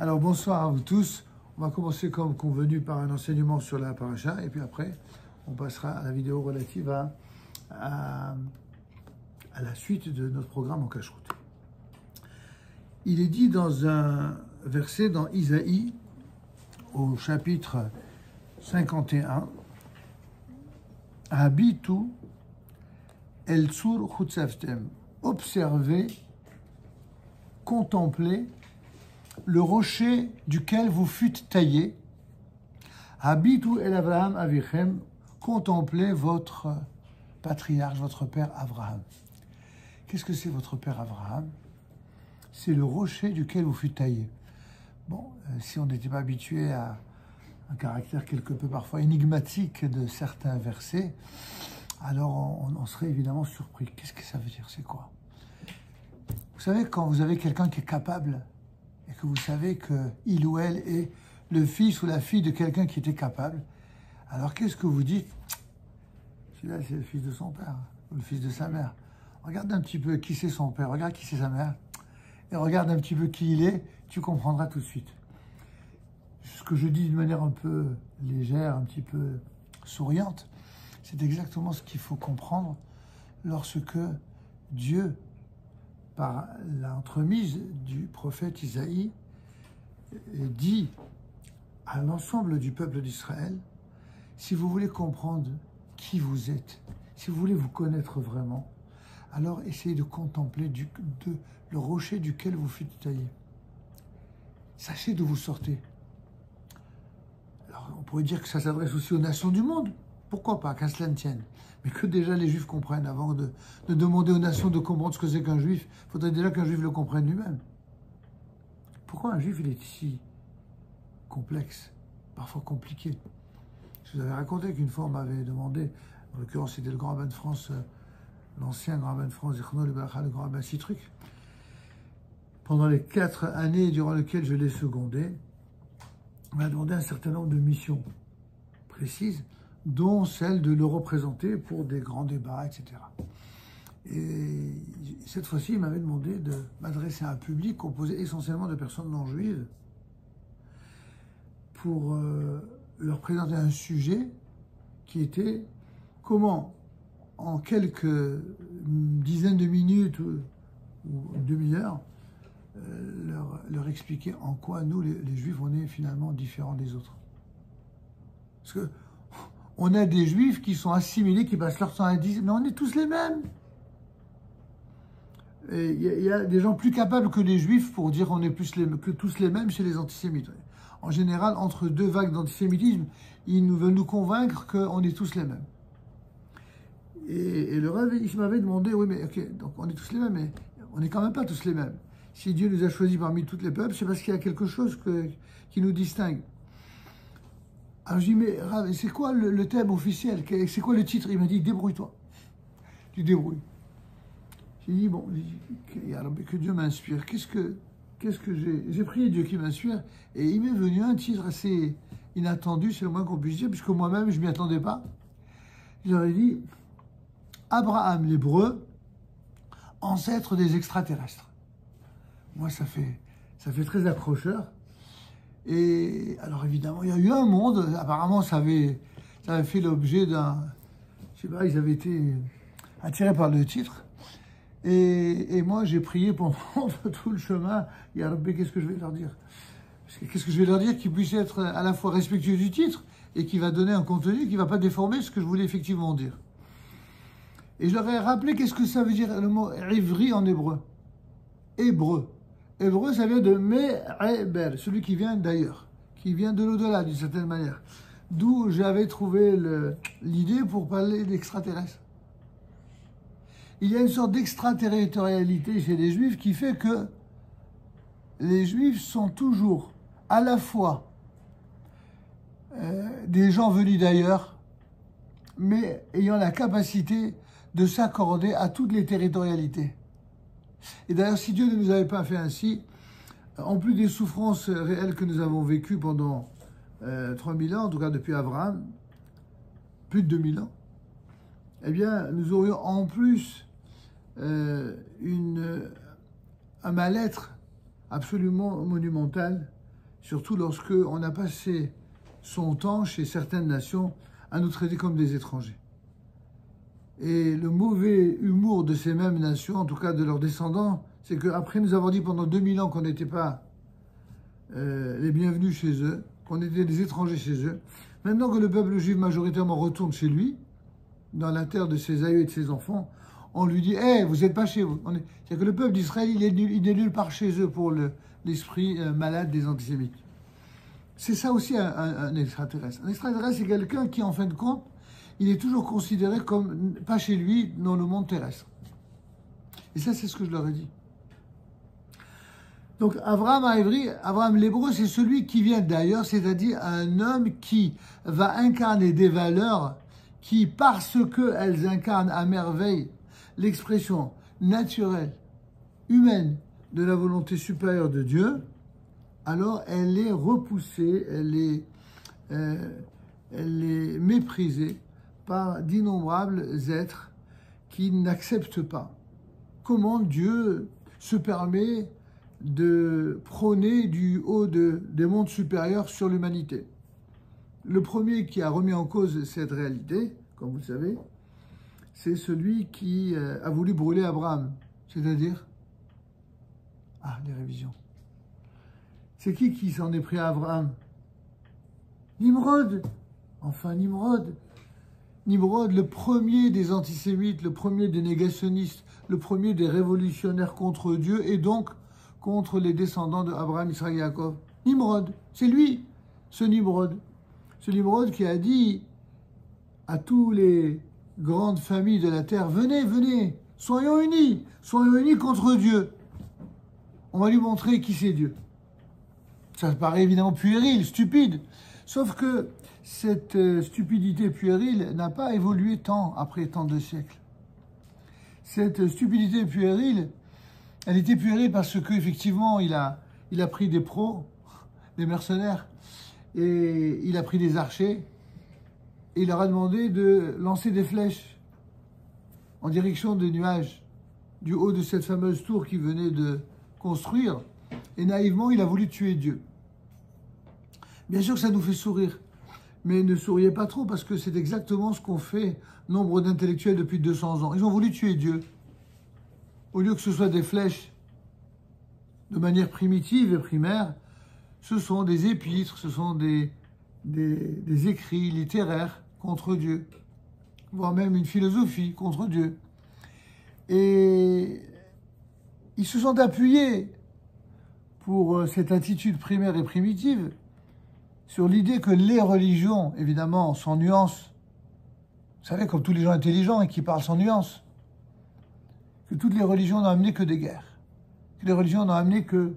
Alors bonsoir à vous tous. On va commencer comme convenu par un enseignement sur la paracha et puis après on passera à la vidéo relative à la suite de notre programme en cache-route. Il est dit dans un verset dans Isaïe au chapitre 51 Habitu el tsur chutzavtem, observez, contemplez le rocher duquel vous fûtes taillé. Habitu el Avraham avichem, contemplez votre patriarche, votre père Abraham. Qu'est-ce que c'est votre père Abraham? C'est le rocher duquel vous fûtes taillé. Bon, si on n'était pas habitué à un caractère quelque peu parfois énigmatique de certains versets, alors on serait évidemment surpris. Qu'est-ce que ça veut dire? C'est quoi? Vous savez, quand vous avez quelqu'un qui est capable et que vous savez qu'il ou elle est le fils ou la fille de quelqu'un qui était capable, alors qu'est-ce que vous dites? Celui-là, c'est le fils de son père ou le fils de sa mère. Regarde un petit peu qui c'est son père, regarde qui c'est sa mère, et regarde un petit peu qui il est, tu comprendras tout de suite. Ce que je dis d'une manière un peu légère, un petit peu souriante, c'est exactement ce qu'il faut comprendre lorsque Dieu, par l'entremise du prophète Isaïe, dit à l'ensemble du peuple d'Israël, si vous voulez comprendre qui vous êtes, si vous voulez vous connaître vraiment, alors essayez de contempler le rocher duquel vous fûtes taillé. Sachez d'où vous sortez. Alors, on pourrait dire que ça s'adresse aussi aux nations du monde. Pourquoi pas, qu'à cela ne tienne. Mais que déjà les Juifs comprennent, avant de demander aux nations de comprendre ce que c'est qu'un Juif, il faudrait déjà qu'un Juif le comprenne lui-même. Pourquoi un Juif, il est si complexe, parfois compliqué? Je vous avais raconté qu'une fois, on m'avait demandé, en l'occurrence, c'était le grand rabbin de France, l'ancien grand rabbin de France, le grand rabbin Citruc, pendant les 4 années durant lesquelles je l'ai secondé, on m'a demandé un certain nombre de missions précises, dont celle de le représenter pour des grands débats, etc. Et cette fois-ci, il m'avait demandé de m'adresser à un public composé essentiellement de personnes non juives pour leur présenter un sujet qui était comment, en quelques dizaines de minutes ou une demi-heure, leur expliquer en quoi nous, les Juifs, on est finalement différents des autres. Parce que on a des Juifs qui sont assimilés, qui passent leur temps à dire, mais on est tous les mêmes. Et il y a des gens plus capables que les Juifs pour dire qu'on est tous les mêmes chez les antisémites. En général, entre deux vagues d'antisémitisme, ils veulent nous convaincre qu'on est tous les mêmes. Et le Rav, il m'avait demandé, oui, mais ok, donc on est tous les mêmes, mais on n'est quand même pas tous les mêmes. Si Dieu nous a choisis parmi tous les peuples, c'est parce qu'il y a quelque chose qui nous distingue. Alors je dis, mais Rav, c'est quoi le thème officiel? C'est quoi le titre? Il m'a dit, débrouille-toi. Tu débrouilles. J'ai dit, bon, que Dieu m'inspire. Qu'est-ce que j'ai prié Dieu qui m'inspire, et il m'est venu un titre assez inattendu, c'est le moins qu'on puisse dire, puisque moi-même, je ne m'y attendais pas. J'aurais dit, Abraham l'hébreu, ancêtre des extraterrestres. Moi, ça fait très accrocheur. Et alors, évidemment, il y a eu un monde, apparemment, ça avait fait l'objet d'un... Je sais pas, ils avaient été attirés par le titre. Et moi, j'ai prié pendant tout le chemin. Ya Rabbi, qu'est-ce que je vais leur dire? Qu'est-ce que je vais leur dire qui puisse être à la fois respectueux du titre et qui va donner un contenu qui ne va pas déformer ce que je voulais effectivement dire. Et je leur ai rappelé qu'est-ce que ça veut dire le mot ivri en hébreu. Hébreu. Hébreu, ça vient de Me'eber, celui qui vient d'ailleurs, qui vient de l'au-delà d'une certaine manière. D'où j'avais trouvé l'idée pour parler d'extraterrestres. Il y a une sorte d'extraterritorialité chez les Juifs qui fait que les Juifs sont toujours à la fois des gens venus d'ailleurs, mais ayant la capacité de s'accorder à toutes les territorialités. Et d'ailleurs, si Dieu ne nous avait pas fait ainsi, en plus des souffrances réelles que nous avons vécues pendant 3000 ans, en tout cas depuis Abraham, plus de 2000 ans, eh bien, nous aurions en plus un mal-être absolument monumental surtout lorsque on a passé son temps chez certaines nations à nous traiter comme des étrangers. Et le mauvais humour de ces mêmes nations, en tout cas de leurs descendants, c'est qu'après nous avoir dit pendant 2000 ans qu'on n'était pas les bienvenus chez eux, qu'on était des étrangers chez eux, maintenant que le peuple juif majoritairement retourne chez lui, dans la terre de ses aïeux et de ses enfants, on lui dit « Hey, vous n'êtes pas chez vous ». C'est-à-dire que le peuple d'Israël, il est nulle part chez eux pour l'esprit malade des antisémites. C'est ça aussi un extraterrestre. Un extraterrestre, c'est quelqu'un qui, en fin de compte, il est toujours considéré comme pas chez lui dans le monde terrestre. Et ça, c'est ce que je leur ai dit. Donc, Abraham l'hébreu, c'est celui qui vient d'ailleurs, c'est-à-dire un homme qui va incarner des valeurs qui, parce qu'elles incarnent à merveille l'expression naturelle, humaine, de la volonté supérieure de Dieu, alors elle est repoussée, elle est méprisée par d'innombrables êtres qui n'acceptent pas. Comment Dieu se permet de prôner du haut des mondes supérieurs sur l'humanité. Le premier qui a remis en cause cette réalité, comme vous le savez, c'est celui qui a voulu brûler Abraham, c'est-à-dire les révisions. C'est qui s'en est pris à Abraham? Nimrod. Enfin, Nimrod. Nimrod, le premier des antisémites, le premier des négationnistes, le premier des révolutionnaires contre Dieu et donc contre les descendants d'Abraham, Israël et Jacob. Nimrod, c'est lui, ce Nimrod. Ce Nimrod qui a dit à toutes les grandes familles de la terre, venez, venez, soyons unis contre Dieu. On va lui montrer qui c'est Dieu. Ça paraît évidemment puéril, stupide, sauf que cette stupidité puérile n'a pas évolué tant après tant de siècles. Cette stupidité puérile, elle était puérile parce qu'effectivement, il a pris des pros, des mercenaires, et il a pris des archers, et il leur a demandé de lancer des flèches en direction des nuages, du haut de cette fameuse tour qu'il venait de construire, et naïvement, il a voulu tuer Dieu. Bien sûr que ça nous fait sourire, mais ne souriez pas trop, parce que c'est exactement ce qu'ont fait nombre d'intellectuels depuis 200 ans. Ils ont voulu tuer Dieu. Au lieu que ce soit des flèches de manière primitive et primaire, ce sont des épîtres, ce sont des écrits littéraires contre Dieu, voire même une philosophie contre Dieu. Et ils se sont appuyés pour cette attitude primaire et primitive sur l'idée que les religions, évidemment, sans nuance, vous savez, comme tous les gens intelligents et qui parlent sans nuance, que toutes les religions n'ont amené que des guerres, que les religions n'ont amené que...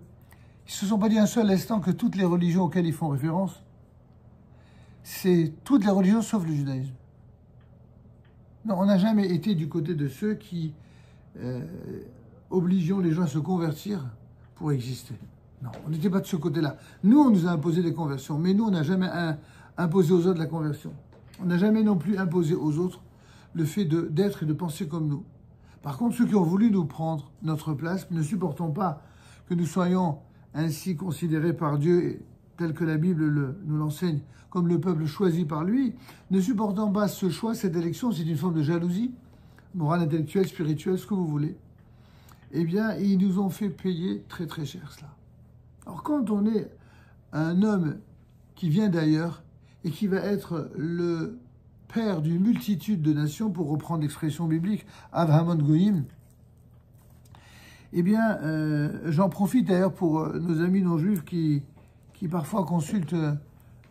Ils ne se sont pas dit un seul instant que toutes les religions auxquelles ils font référence, c'est toutes les religions sauf le judaïsme. Non, on n'a jamais été du côté de ceux qui obligeons les gens à se convertir pour exister. Non, on n'était pas de ce côté-là. Nous, on nous a imposé des conversions, mais nous, on n'a jamais imposé aux autres la conversion. On n'a jamais non plus imposé aux autres le fait d'être et de penser comme nous. Par contre, ceux qui ont voulu nous prendre notre place, ne supportons pas que nous soyons ainsi considérés par Dieu, tel que la Bible nous l'enseigne, comme le peuple choisi par lui, ne supportant pas ce choix, cette élection, c'est une forme de jalousie, morale, intellectuelle, spirituelle, ce que vous voulez. Eh bien, ils nous ont fait payer très très cher cela. Alors quand on est un homme qui vient d'ailleurs et qui va être le père d'une multitude de nations, pour reprendre l'expression biblique, Avraham Goïm, eh bien, j'en profite d'ailleurs pour nos amis non-juifs qui parfois consultent,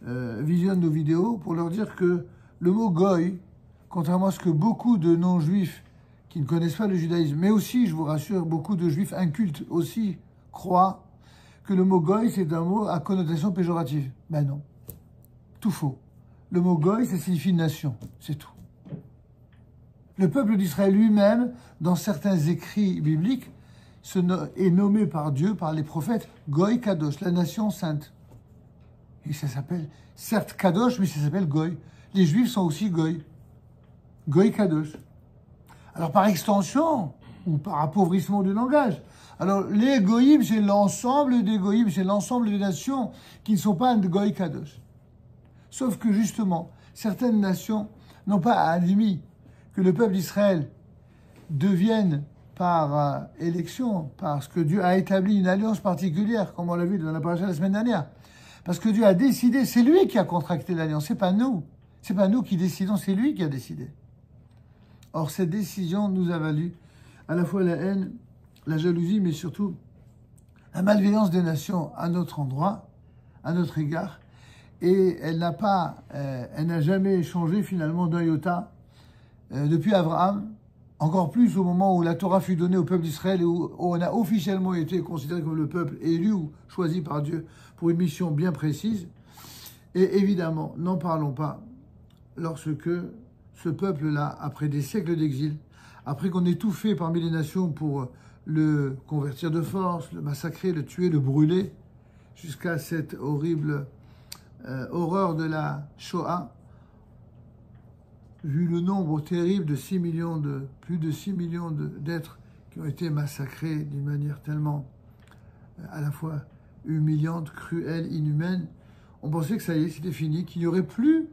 visionnent nos vidéos, pour leur dire que le mot goy, contrairement à ce que beaucoup de non-juifs qui ne connaissent pas le judaïsme, mais aussi, je vous rassure, beaucoup de juifs incultes aussi croient que le mot goy, c'est un mot à connotation péjorative. Ben non, tout faux. Le mot goy, ça signifie nation, c'est tout. Le peuple d'Israël lui-même, dans certains écrits bibliques, est nommé par Dieu, par les prophètes, Goy Kadosh, la nation sainte. Et ça s'appelle, certes Kadosh, mais ça s'appelle Goy. Les Juifs sont aussi Goy. Goy Kadosh. Alors par extension, ou par appauvrissement du langage, Alors, les goïms, c'est l'ensemble des goïms, c'est l'ensemble des nations qui ne sont pas un goï kadosh. Sauf que, justement, certaines nations n'ont pas admis que le peuple d'Israël devienne par élection, parce que Dieu a établi une alliance particulière, comme on l'a vu dans la paracha la semaine dernière. Parce que Dieu a décidé, c'est lui qui a contracté l'alliance, c'est pas nous. C'est pas nous qui décidons, c'est lui qui a décidé. Or, cette décision nous a valu à la fois la haine, la jalousie, mais surtout la malveillance des nations à notre endroit, à notre égard. Et elle n'a jamais changé finalement d'un iota depuis Abraham, encore plus au moment où la Torah fut donnée au peuple d'Israël et où on a officiellement été considéré comme le peuple élu ou choisi par Dieu pour une mission bien précise. Et évidemment, n'en parlons pas lorsque ce peuple-là, après des siècles d'exil, après qu'on ait tout fait parmi les nations pour le convertir de force, le massacrer, le tuer, le brûler, jusqu'à cette horrible horreur de la Shoah, vu le nombre terrible de plus de 6 millions d'êtres qui ont été massacrés d'une manière tellement à la fois humiliante, cruelle, inhumaine, on pensait que ça y est, c'était fini, qu'il n'y aurait plus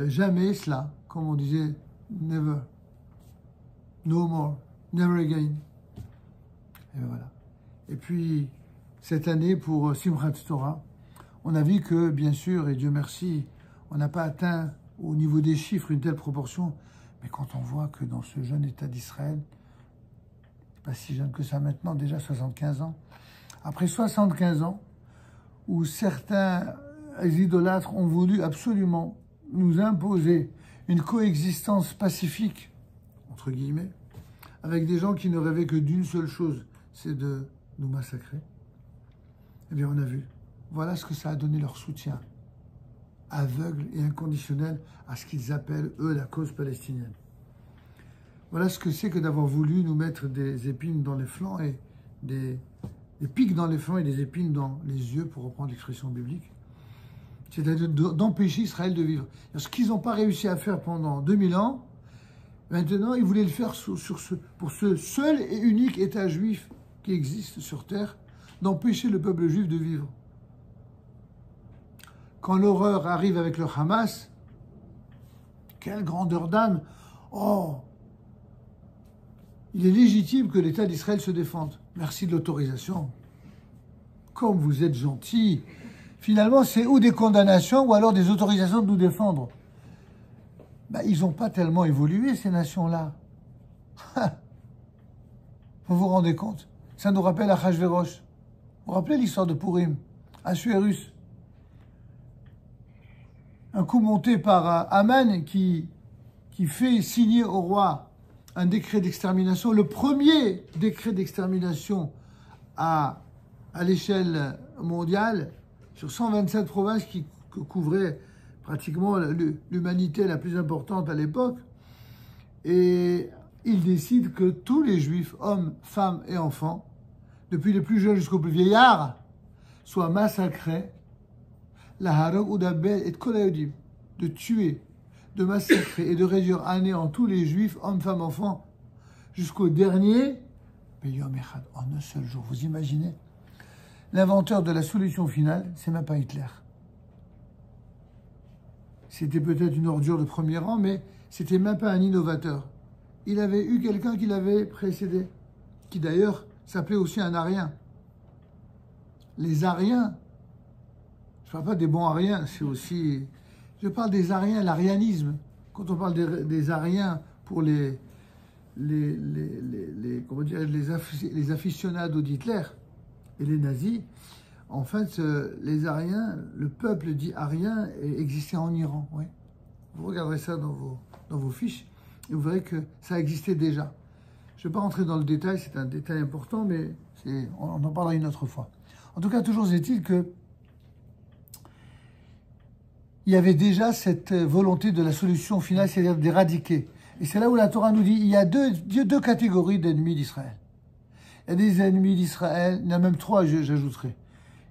jamais cela, comme on disait, never, no more, never again. Et voilà. Et puis, cette année, pour Simchat Torah, on a vu que, bien sûr, et Dieu merci, on n'a pas atteint au niveau des chiffres une telle proportion, mais quand on voit que dans ce jeune État d'Israël, pas si jeune que ça maintenant, déjà 75 ans, après 75 ans, où certains idolâtres ont voulu absolument nous imposer une coexistence pacifique, entre guillemets, avec des gens qui ne rêvaient que d'une seule chose, c'est de nous massacrer. Eh bien, on a vu. Voilà ce que ça a donné leur soutien aveugle et inconditionnel à ce qu'ils appellent, eux, la cause palestinienne. Voilà ce que c'est que d'avoir voulu nous mettre des épines dans les flancs et des pics dans les flancs et des épines dans les yeux, pour reprendre l'expression biblique. C'est-à-dire d'empêcher Israël de vivre. Ce qu'ils n'ont pas réussi à faire pendant 2000 ans, maintenant, ils voulaient le faire pour ce seul et unique État juif qui existe sur terre, d'empêcher le peuple juif de vivre. Quand l'horreur arrive avec le Hamas, quelle grandeur d'âme! Oh! Il est légitime que l'État d'Israël se défende. Merci de l'autorisation. Comme vous êtes gentil. Finalement, c'est ou des condamnations ou alors des autorisations de nous défendre. Ben, ils n'ont pas tellement évolué, ces nations-là. Vous vous rendez compte? Ça nous rappelle Achashverosh. Vous vous rappelez l'histoire de Purim? Assuérus. Un coup monté par Aman qui fait signer au roi un décret d'extermination, le premier décret d'extermination à l'échelle mondiale, sur 127 provinces qui couvraient pratiquement l'humanité la plus importante à l'époque. Et il décide que tous les juifs, hommes, femmes et enfants, depuis les plus jeunes jusqu'aux plus vieillards, soient massacrés, la harog ou d'abel et de tuer, de massacrer et de réduire à néant tous les juifs, hommes, femmes, enfants, jusqu'au dernier, en un seul jour. Vous imaginez? L'inventeur de la solution finale, c'est même pas Hitler. C'était peut-être une ordure de premier rang, mais c'était même pas un innovateur. Il avait eu quelqu'un qui l'avait précédé, qui d'ailleurs s'appelait aussi un Arien. Les Ariens, je ne parle pas des bons Ariens, c'est aussi... Je parle des Ariens, l'arianisme. Quand on parle des Ariens pour les aficionados d'Hitler et les nazis, en fait, les Ariens, le peuple dit Arien existait en Iran. Oui. Vous regarderez ça dans vos fiches et vous verrez que ça existait déjà. Je ne vais pas rentrer dans le détail, c'est un détail important, mais on en parlera une autre fois. En tout cas, toujours est-il que il y avait déjà cette volonté de la solution finale, c'est-à-dire d'éradiquer. Et c'est là où la Torah nous dit il y a deux catégories d'ennemis d'Israël. Il y a des ennemis d'Israël, il y en a même trois, j'ajouterai.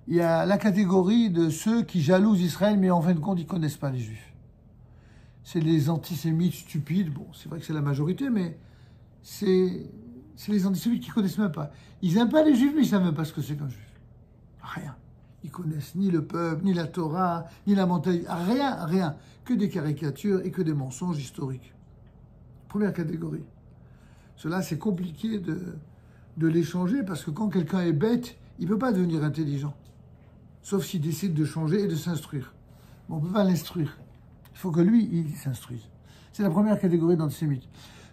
Il y a la catégorie de ceux qui jalousent Israël, mais en fin de compte, ils ne connaissent pas les Juifs. C'est les antisémites stupides. Bon, c'est vrai que c'est la majorité, mais c'est c'est les antisémites qui ne connaissent même pas. Ils n'aiment pas les juifs, mais ils ne savent même pas ce que c'est qu'un juif. Rien. Ils connaissent ni le peuple, ni la Torah, ni la mentalité. Rien, rien. Que des caricatures et que des mensonges historiques. Première catégorie. Cela, c'est compliqué de l'échanger parce que quand quelqu'un est bête, il ne peut pas devenir intelligent. Sauf s'il décide de changer et de s'instruire. Mais on ne peut pas l'instruire. Il faut que lui, il s'instruise. C'est la première catégorie d'antisémites.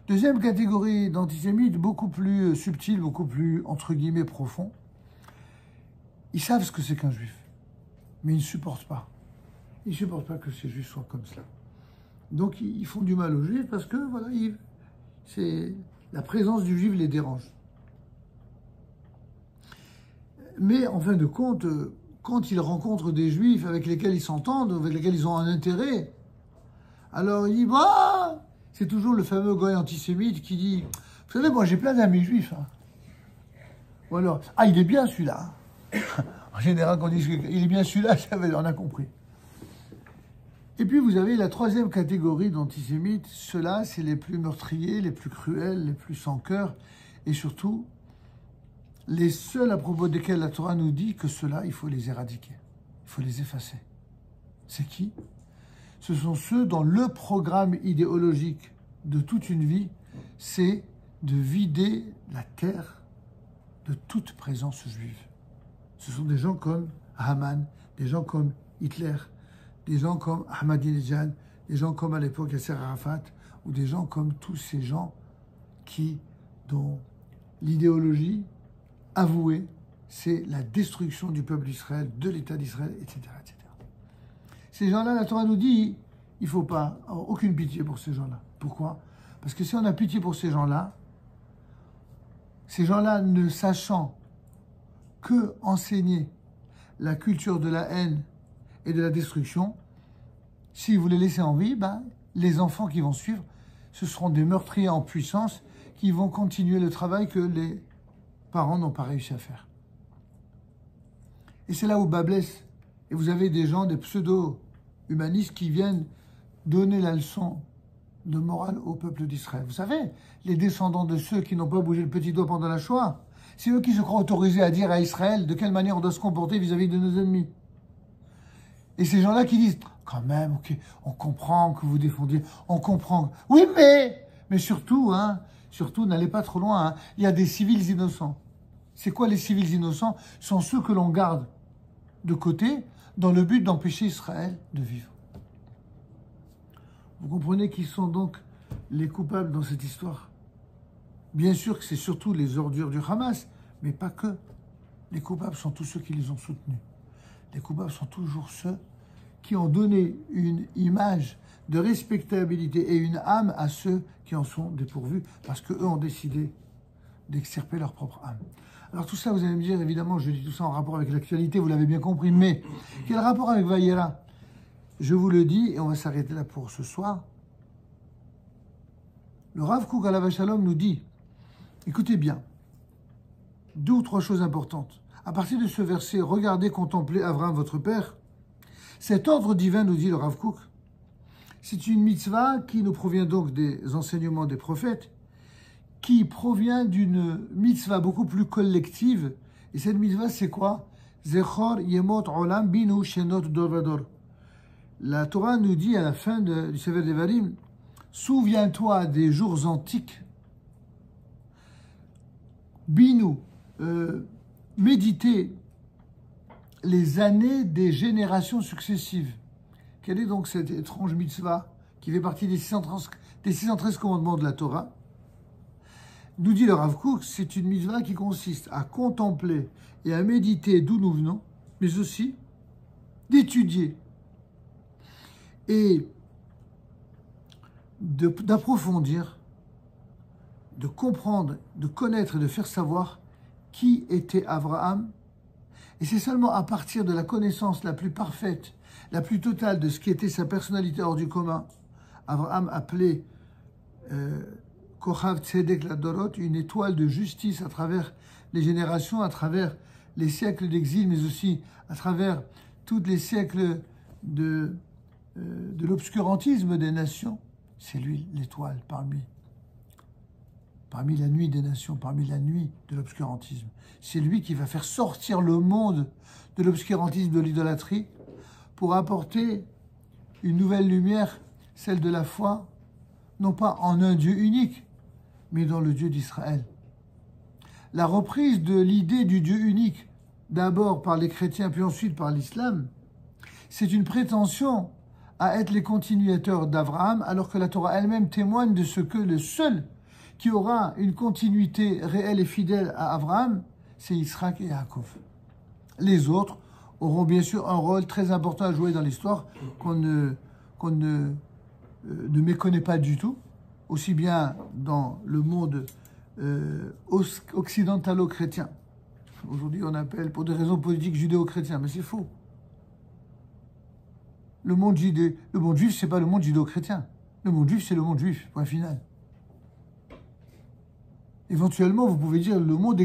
Deuxième catégorie d'antisémites, beaucoup plus subtile, beaucoup plus, entre guillemets, profond. Ils savent ce que c'est qu'un juif, mais ils ne supportent pas. Ils ne supportent pas que ces juifs soient comme cela. Donc ils font du mal aux juifs parce que, voilà, la présence du juif les dérange. Mais en fin de compte, quand ils rencontrent des juifs avec lesquels ils s'entendent, avec lesquels ils ont un intérêt, alors ils disent, bah, c'est toujours le fameux goy antisémite qui dit, vous savez, moi j'ai plein d'amis juifs. Hein. Ou alors, ah, il est bien celui-là. En général, quand on dit qu'il est bien celui-là, on a compris. Et puis vous avez la troisième catégorie d'antisémites. Ceux-là, c'est les plus meurtriers, les plus cruels, les plus sans cœur, et surtout, les seuls à propos desquels la Torah nous dit que ceux-là, il faut les éradiquer. Il faut les effacer. C'est qui? Ce sont ceux dont le programme idéologique de toute une vie, c'est de vider la terre de toute présence juive. Ce sont des gens comme Haman, des gens comme Hitler, des gens comme Ahmadinejad, des gens comme à l'époque Yasser Arafat, ou des gens comme tous ces gens dont l'idéologie avouée, c'est la destruction du peuple d'Israël, de l'État d'Israël, etc., etc. Ces gens-là, la Torah nous dit, il ne faut pas avoir aucune pitié pour ces gens-là. Pourquoi? Parce que si on a pitié pour ces gens-là ne sachant que enseigner la culture de la haine et de la destruction, si vous les laissez en vie, les enfants qui vont suivre, ce seront des meurtriers en puissance qui vont continuer le travail que les parents n'ont pas réussi à faire. Et c'est là où bas blesse. Et vous avez des gens, des pseudo-humanistes qui viennent donner la leçon de morale au peuple d'Israël. Vous savez, les descendants de ceux qui n'ont pas bougé le petit doigt pendant la Shoah, c'est eux qui se croient autorisés à dire à Israël de quelle manière on doit se comporter vis-à-vis de nos ennemis. Et ces gens-là qui disent, quand même, ok, on comprend que vous défendiez, on comprend. Oui, mais surtout, n'allez pas trop loin, il y a des civils innocents. C'est quoi les civils innocents? Ce sont ceux que l'on garde de côté dans le but d'empêcher Israël de vivre. Vous comprenez qui sont donc les coupables dans cette histoire? Bien sûr que c'est surtout les ordures du Hamas, mais pas que. Les coupables sont tous ceux qui les ont soutenus. Les coupables sont toujours ceux qui ont donné une image de respectabilité et une âme à ceux qui en sont dépourvus, parce qu'eux ont décidé d'extirper leur propre âme. Alors tout ça, vous allez me dire, évidemment, je dis tout ça en rapport avec l'actualité, vous l'avez bien compris, mais quel rapport avec Vayera? Je vous le dis, et on va s'arrêter là pour ce soir. Le Rav Kook Alav Shalom nous dit, écoutez bien, 2 ou 3 choses importantes. À partir de ce verset, regardez, contemplez Abraham, votre père. Cet ordre divin, nous dit le Rav Kook, c'est une mitzvah qui nous provient donc des enseignements des prophètes, qui provient d'une mitzvah beaucoup plus collective. Et cette mitzvah, c'est quoi? Zechor yemot olam binu shenot dor vador. La Torah nous dit à la fin du Sefer Devarim, souviens-toi des jours antiques, binu, méditer les années des générations successives. Quelle est donc cette étrange mitzvah qui fait partie des 613 commandements de la Torah? Nous dit le Rav Kook, c'est une mitzvah qui consiste à contempler et à méditer d'où nous venons, mais aussi d'étudier et d'approfondir, de comprendre, de connaître et de faire savoir qui était Abraham. Et c'est seulement à partir de la connaissance la plus parfaite, la plus totale de ce qui était sa personnalité hors du commun, Abraham appelé Kochav Tzedek Ladorot, une étoile de justice à travers les générations, à travers les siècles d'exil, mais aussi à travers tous les siècles de l'obscurantisme des nations. C'est lui l'étoile parmi parmi la nuit des nations, parmi la nuit de l'obscurantisme. C'est lui qui va faire sortir le monde de l'obscurantisme, de l'idolâtrie, pour apporter une nouvelle lumière, celle de la foi, non pas en un Dieu unique, mais dans le Dieu d'Israël. La reprise de l'idée du Dieu unique, d'abord par les chrétiens, puis ensuite par l'islam, c'est une prétention à être les continuateurs d'Abraham, alors que la Torah elle-même témoigne de ce que le seul qui aura une continuité réelle et fidèle à Abraham, c'est Yitzhak et Yaakov. Les autres auront bien sûr un rôle très important à jouer dans l'histoire qu'on ne méconnaît pas du tout, aussi bien dans le monde occidentalo-chrétien. Aujourd'hui, on appelle, pour des raisons politiques, judéo-chrétien, mais c'est faux. Le monde juif, c'est pas le monde judéo-chrétien. Le monde juif, c'est le monde juif, point final. Éventuellement, vous pouvez dire le monde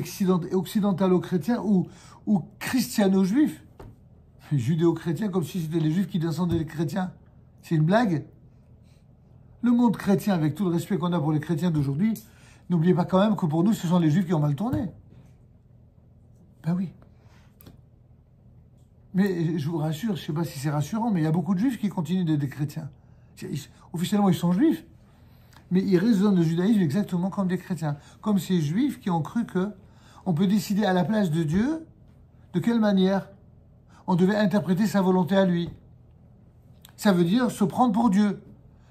occidentalo-chrétien ou christiano-juif. Judéo-chrétien, comme si c'était les juifs qui descendaient des chrétiens. C'est une blague. Le monde chrétien, avec tout le respect qu'on a pour les chrétiens d'aujourd'hui, n'oubliez pas quand même que pour nous, ce sont les juifs qui ont mal tourné. Ben oui. Mais je vous rassure, je ne sais pas si c'est rassurant, mais il y a beaucoup de juifs qui continuent d'être des chrétiens. Officiellement, ils sont juifs, mais ils raisonnent le judaïsme exactement comme des chrétiens. Comme ces juifs qui ont cru qu'on peut décider à la place de Dieu de quelle manière on devait interpréter sa volonté à lui. Ça veut dire se prendre pour Dieu.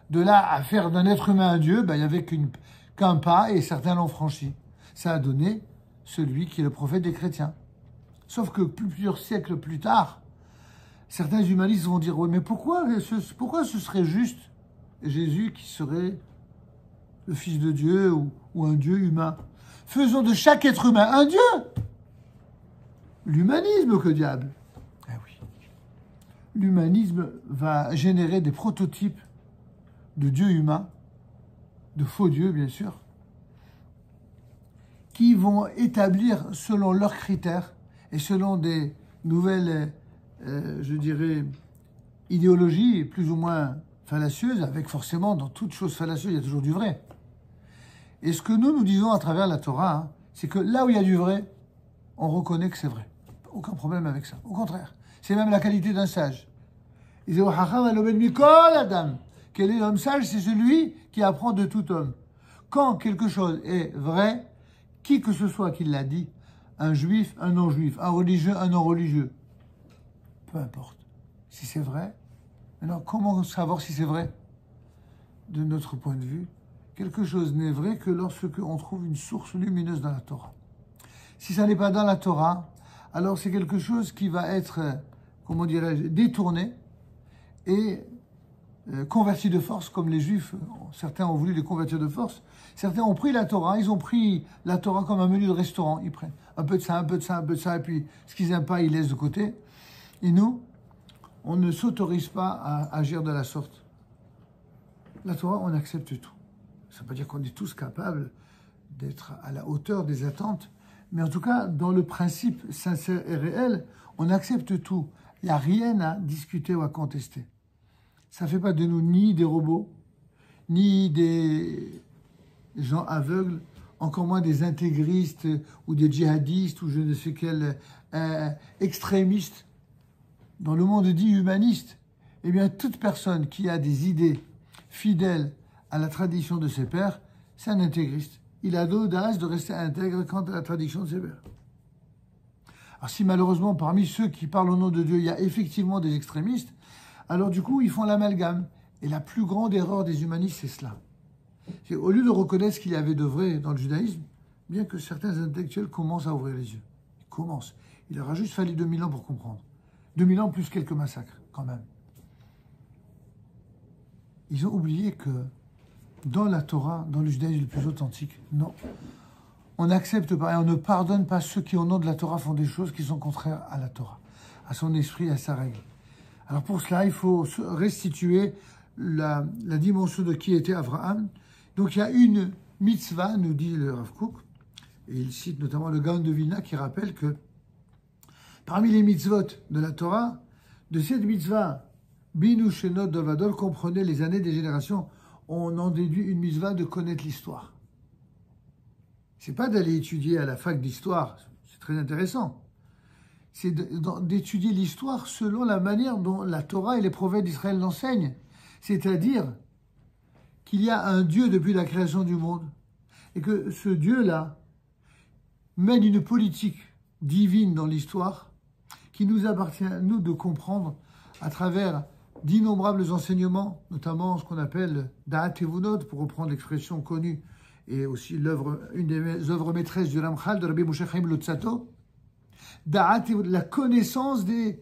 De là à faire d'un être humain un Dieu, ben, il n'y avait qu'un pas et certains l'ont franchi. Ça a donné celui qui est le prophète des chrétiens. Sauf que plusieurs siècles plus tard, certains humanistes vont dire « Oui, mais pourquoi ce serait juste Jésus qui serait le Fils de Dieu ou un Dieu humain? Faisons de chaque être humain un Dieu !» L'humanisme, que diable? Eh oui. L'humanisme va générer des prototypes de dieux humains, de faux dieux bien sûr, qui vont établir selon leurs critères et selon des nouvelles, je dirais, idéologies plus ou moins fallacieuses, avec forcément, dans toute chose fallacieuse, il y a toujours du vrai. Et ce que nous disons à travers la Torah, hein, c'est que là où il y a du vrai, on reconnaît que c'est vrai. Aucun problème avec ça. Au contraire, c'est même la qualité d'un sage. Ils disent Adam. Quel est l'homme sage? C'est celui qui apprend de tout homme. Quand quelque chose est vrai, qui que ce soit qui l'a dit, un juif, un non-juif, un religieux, un non-religieux, peu importe. Si c'est vrai, alors comment savoir si c'est vrai? De notre point de vue, quelque chose n'est vrai que lorsque on trouve une source lumineuse dans la Torah. Si ça n'est pas dans la Torah, alors c'est quelque chose qui va être, comment dirais-je, détourné et converti de force, comme les Juifs, certains ont voulu les convertir de force, certains ont pris la Torah, ils ont pris la Torah comme un menu de restaurant, ils prennent un peu de ça, un peu de ça, un peu de ça, et puis ce qu'ils n'aiment pas, ils laissent de côté. Et nous, on ne s'autorise pas à agir de la sorte. La Torah, on accepte tout. Ça ne veut pas dire qu'on est tous capables d'être à la hauteur des attentes, mais en tout cas, dans le principe sincère et réel, on accepte tout. Il n'y a rien à discuter ou à contester. Ça ne fait pas de nous ni des robots, ni des gens aveugles, encore moins des intégristes ou des djihadistes ou je ne sais quel extrémistes. Dans le monde dit humaniste, eh bien, toute personne qui a des idées fidèles à la tradition de ses pères, c'est un intégriste. Il a l'audace de rester intègre quant à la tradition de ses pères. Alors si malheureusement, parmi ceux qui parlent au nom de Dieu, il y a effectivement des extrémistes, alors du coup, ils font l'amalgame. Et la plus grande erreur des humanistes, c'est cela. C'est au lieu de reconnaître ce qu'il y avait de vrai dans le judaïsme, bien que certains intellectuels commencent à ouvrir les yeux. Ils commencent. Il leur a juste fallu 2000 ans pour comprendre. 2000 ans plus quelques massacres, quand même. Ils ont oublié que dans la Torah, dans le judaïsme le plus authentique, non. On n'accepte pas et on ne pardonne pas ceux qui, au nom de la Torah, font des choses qui sont contraires à la Torah, à son esprit, à sa règle. Alors pour cela, il faut restituer la dimension de qui était Abraham. Donc il y a une mitzvah, nous dit le Rav Kook, et il cite notamment le Gaon de Vilna qui rappelle que parmi les mitzvot de la Torah, de cette mitzvah, Binu Shenot Dovadol comprenait les années des générations, on en déduit une mitzvah de connaître l'histoire. c'est pas d'aller étudier à la fac d'histoire, c'est très intéressant. C'est d'étudier l'histoire selon la manière dont la Torah et les prophètes d'Israël l'enseignent. C'est-à-dire qu'il y a un Dieu depuis la création du monde et que ce Dieu-là mène une politique divine dans l'histoire qui nous appartient, nous, de comprendre à travers d'innombrables enseignements, notamment ce qu'on appelle Da'at Evunot, pour reprendre l'expression connue, et aussi une des œuvres maîtresses du Ramchal, de Rabbi Moshe Chaim Luzzatto, Da'at Evunot, la connaissance des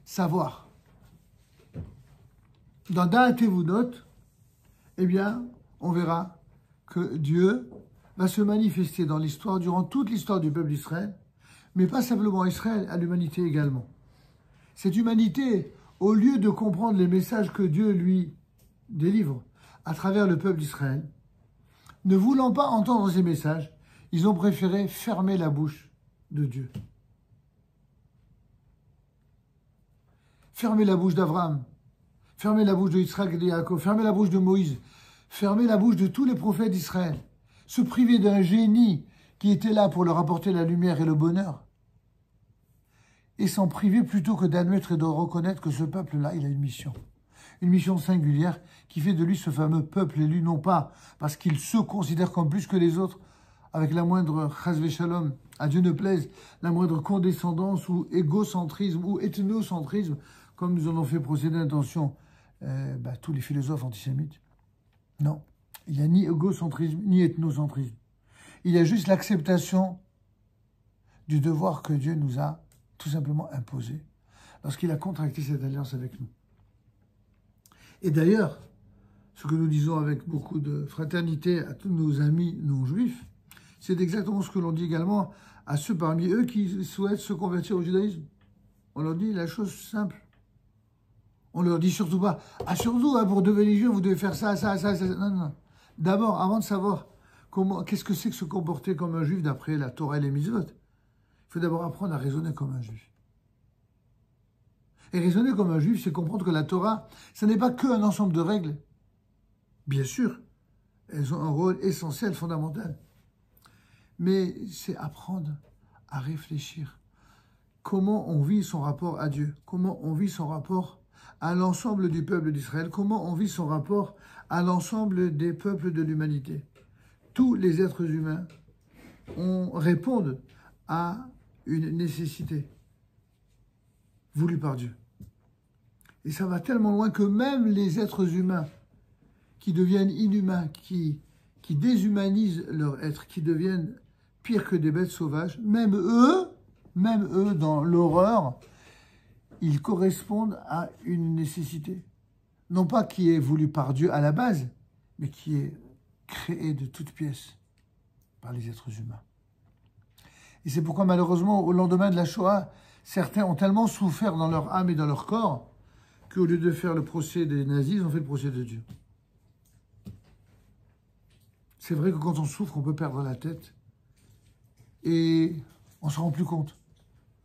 savoirs. Dans Da'at Evunot, eh bien, on verra que Dieu va se manifester dans l'histoire, durant toute l'histoire du peuple d'Israël, mais pas simplement à Israël, à l'humanité également. Cette humanité, au lieu de comprendre les messages que Dieu lui délivre à travers le peuple d'Israël, ne voulant pas entendre ces messages, ils ont préféré fermer la bouche de Dieu. Fermer la bouche d'Abraham, fermer la bouche de Yitzhak et de Yaakov, fermer la bouche de Moïse, fermer la bouche de tous les prophètes d'Israël, se priver d'un génie qui était là pour leur apporter la lumière et le bonheur, et s'en priver plutôt que d'admettre et de reconnaître que ce peuple-là, il a une mission singulière qui fait de lui ce fameux peuple élu, non pas parce qu'il se considère comme plus que les autres, avec la moindre chas v'shalom, à Dieu ne plaise, la moindre condescendance ou égocentrisme ou ethnocentrisme, comme nous en ont fait procéder d'intention tous les philosophes antisémites. Non, il n'y a ni égocentrisme, ni ethnocentrisme. Il y a juste l'acceptation du devoir que Dieu nous a tout simplement imposé lorsqu'il a contracté cette alliance avec nous. Et d'ailleurs, ce que nous disons avec beaucoup de fraternité à tous nos amis non-juifs, c'est exactement ce que l'on dit également à ceux parmi eux qui souhaitent se convertir au judaïsme. On leur dit la chose simple. On leur dit surtout pas, surtout, pour devenir juif, vous devez faire ça. Non, non. D'abord, avant de savoir qu'est-ce que c'est que se comporter comme un juif d'après la Torah et les mitzvot, il faut d'abord apprendre à raisonner comme un juif. Et raisonner comme un juif, c'est comprendre que la Torah, ce n'est pas qu'un ensemble de règles. Bien sûr, elles ont un rôle essentiel, fondamental. Mais c'est apprendre à réfléchir. Comment on vit son rapport à Dieu? Comment on vit son rapport à l'ensemble du peuple d'Israël? Comment on vit son rapport à l'ensemble des peuples de l'humanité? Tous les êtres humains répondent à une nécessité voulue par Dieu. Et ça va tellement loin que même les êtres humains qui deviennent inhumains, qui déshumanisent leur être, qui deviennent pires que des bêtes sauvages, même eux, dans l'horreur, ils correspondent à une nécessité. Non pas qui est voulue par Dieu à la base, mais qui est créée de toutes pièces par les êtres humains. Et c'est pourquoi malheureusement, au lendemain de la Shoah, certains ont tellement souffert dans leur âme et dans leur corps qu'au lieu de faire le procès des nazis, ils ont fait le procès de Dieu. C'est vrai que quand on souffre, on peut perdre la tête et on ne se rend plus compte.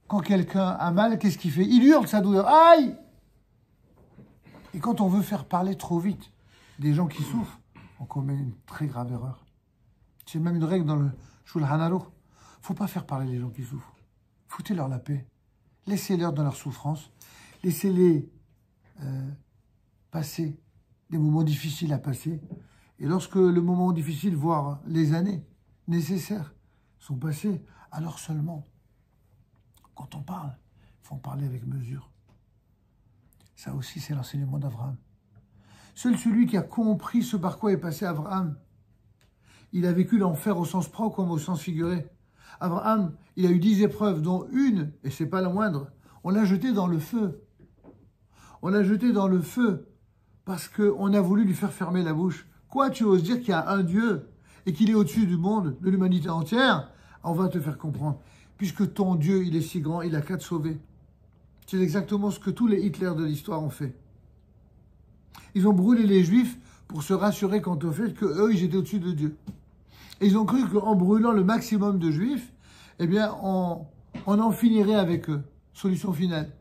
Quand quelqu'un a mal, qu'est-ce qu'il fait? Il hurle sa douleur. Aïe! Et quand on veut faire parler trop vite des gens qui souffrent, on commet une très grave erreur. C'est même une règle dans le Shulchan Aruch. Il ne faut pas faire parler les gens qui souffrent. Foutez-leur la paix. Laissez-leur dans leur souffrance. Laissez-les passer des moments difficiles à passer. Et lorsque le moment difficile, voire les années nécessaires, sont passées, alors seulement, quand on parle, il faut en parler avec mesure. Ça aussi, c'est l'enseignement d'Abraham. Seul celui qui a compris ce par quoi est passé Abraham, il a vécu l'enfer au sens propre comme au sens figuré. Abraham, il a eu 10 épreuves, dont une, et c'est pas la moindre, on l'a jeté dans le feu. On l'a jeté dans le feu parce qu'on a voulu lui faire fermer la bouche. Quoi, tu oses dire qu'il y a un Dieu et qu'il est au-dessus du monde, de l'humanité entière? On va te faire comprendre. Puisque ton Dieu, il est si grand, il a qu'à te sauver. C'est exactement ce que tous les Hitler de l'histoire ont fait. Ils ont brûlé les Juifs pour se rassurer quant au fait qu'eux, ils étaient au-dessus de Dieu. Et ils ont cru qu'en brûlant le maximum de Juifs, eh bien, on en finirait avec eux. Solution finale.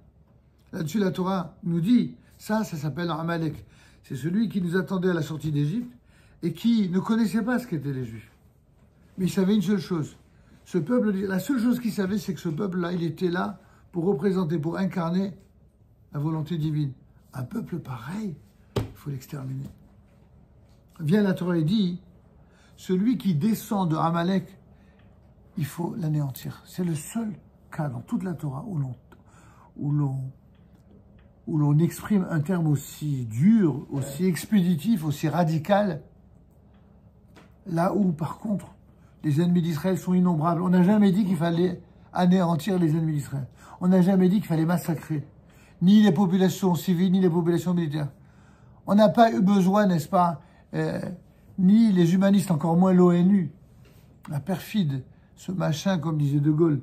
Là-dessus, la Torah nous dit, ça s'appelle Amalek. C'est celui qui nous attendait à la sortie d'Égypte et qui ne connaissait pas ce qu'étaient les Juifs. Mais il savait une seule chose. Ce peuple, la seule chose qu'il savait, c'est que ce peuple-là, il était là pour représenter, pour incarner la volonté divine. Un peuple pareil, il faut l'exterminer. Vient la Torah et dit, celui qui descend de Amalek, il faut l'anéantir. C'est le seul cas dans toute la Torah où l'on exprime un terme aussi dur, aussi expéditif, aussi radical, là où, par contre, les ennemis d'Israël sont innombrables. On n'a jamais dit qu'il fallait anéantir les ennemis d'Israël. On n'a jamais dit qu'il fallait massacrer ni les populations civiles, ni les populations militaires. On n'a pas eu besoin, n'est-ce pas, ni les humanistes, encore moins l'ONU, la perfide, ce machin, comme disait De Gaulle.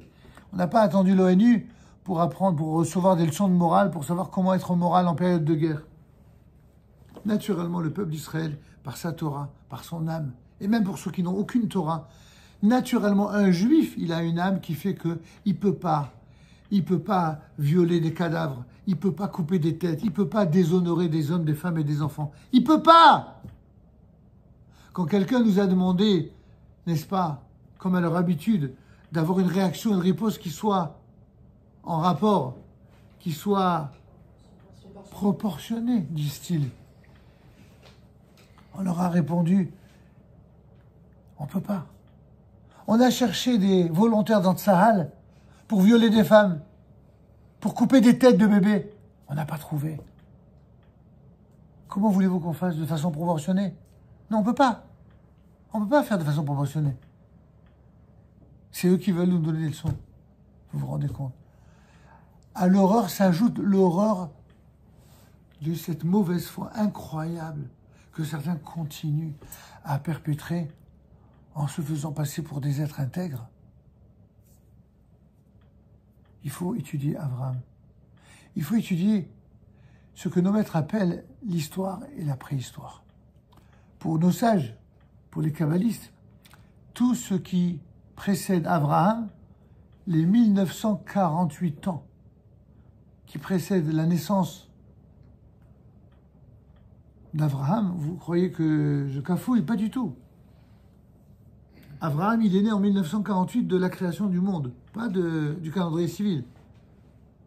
On n'a pas attendu l'ONU pour apprendre, pour recevoir des leçons de morale, pour savoir comment être moral en période de guerre. Naturellement, le peuple d'Israël, par sa Torah, par son âme, et même pour ceux qui n'ont aucune Torah, naturellement, un juif, il a une âme qui fait qu'il ne peut pas violer des cadavres, il ne peut pas couper des têtes, il ne peut pas déshonorer des hommes, des femmes et des enfants. Il ne peut pas. Quand quelqu'un nous a demandé, n'est-ce pas, comme à leur habitude, d'avoir une réaction, une réponse qui soit en rapport, qui soit proportionnée, disent-ils, on leur a répondu, on ne peut pas. On a cherché des volontaires dans Tsahal pour violer des femmes, pour couper des têtes de bébés. On n'a pas trouvé. Comment voulez-vous qu'on fasse de façon proportionnée? Non, on ne peut pas. On ne peut pas faire de façon proportionnée. C'est eux qui veulent nous donner des leçons. Vous vous rendez compte? À l'horreur s'ajoute l'horreur de cette mauvaise foi incroyable que certains continuent à perpétrer en se faisant passer pour des êtres intègres. Il faut étudier Abraham. Il faut étudier ce que nos maîtres appellent l'histoire et la préhistoire. Pour nos sages, pour les kabbalistes, tout ce qui précède Abraham, les 1948 ans qui précèdent la naissance d'Abraham, vous croyez que je cafouille? Pas du tout. Abraham, il est né en 1948 de la création du monde, pas du calendrier civil.